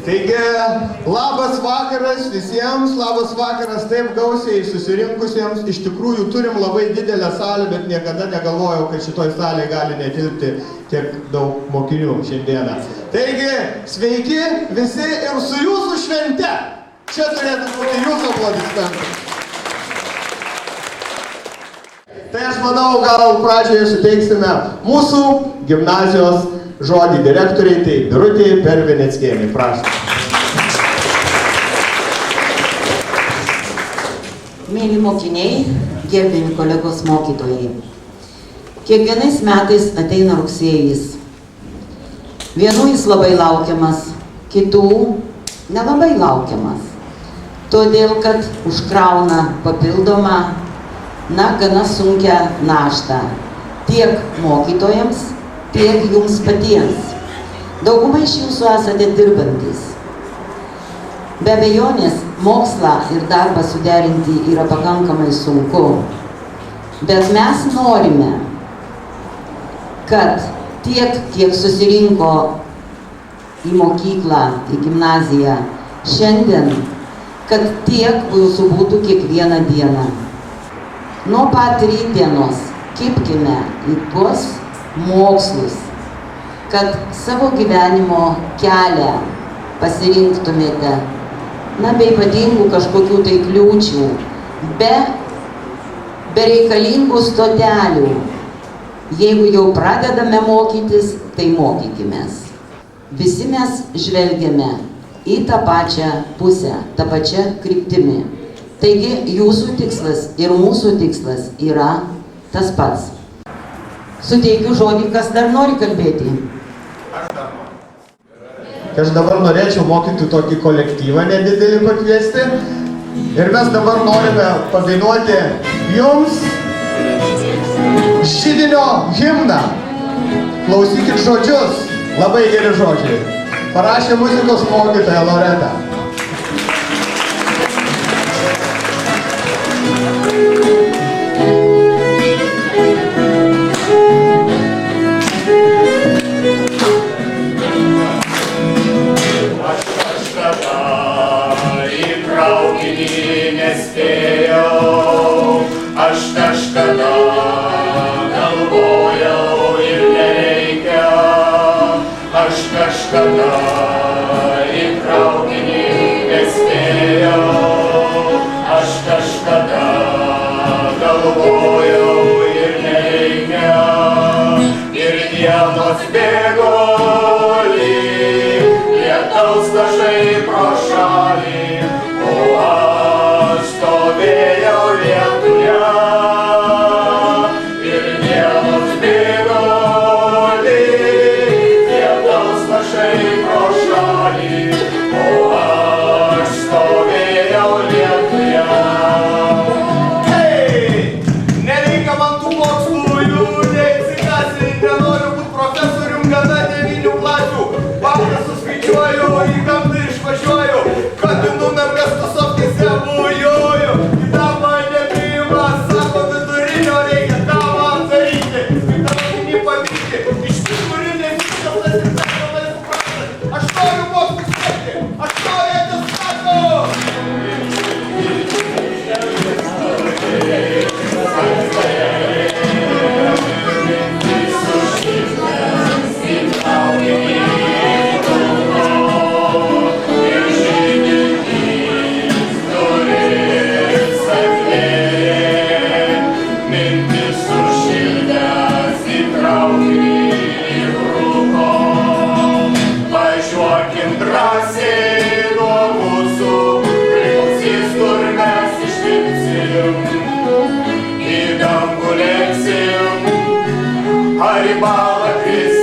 Taigi, labas vakaras visiems, labas vakaras taip gausiai susirinkusiems. Iš tikrųjų turim labai didelę salę, bet niekada negalvojau, kad šitoj salėje gali netilpti tiek daug mokinių šiandieną. Taigi, sveiki visi ir su jūsų švente. Čia turėtų būti jūsų aplodismentai. Tai aš manau, gal pradžioje suteiksime mūsų gimnazijos žodį direktoriai, tai Birutė Perveneckienė. Prašau. Mėly mokiniai, gerbiami kolegos mokytojai. Kiekvienais metais ateina rugsėjis. Vienų jis labai laukiamas, kitų nelabai laukiamas. Todėl, kad užkrauna papildomą, gana sunkią naštą. Tiek mokytojams, tiek jums patiems. Dauguma iš jūsų esate dirbantis. Be abejonės, mokslą ir darbą suderinti yra pakankamai sunku. Bet mes norime, kad tiek, kiek susirinko į mokyklą, į gimnaziją šiandien, kad tiek jūsų būtų kiekvieną dieną. Nuo pat rytdienos kibkime į tuos mokslus, kad savo gyvenimo kelią pasirinktumėte, be ypatingų kažkokių tai kliūčių, be reikalingų stotelių. Jeigu jau pradedame mokytis, tai mokykimės. Visi mes žvelgiame į tą pačią pusę, tą pačią kryptimį. Taigi jūsų tikslas ir mūsų tikslas yra tas pats. Suteikiu žodį, kas dar nori kalbėti. Aš dabar norėčiau mokyti tokį kolektyvą nedidelį pakviesti. Ir mes dabar norime padainuoti jums židinio himną. Klausykit žodžius, labai geri žodžiai. Parašė muzikos mokytoja Loreta. Aš kažkada galvojau ir nereikia, aš kažkada į traukinį nespėjau, aš kažkada galvojau ir nereikia, ir dienos bėgo lyg lietaus lašai pro šalį, o aš stovėjau lietuje. Ar į balą kris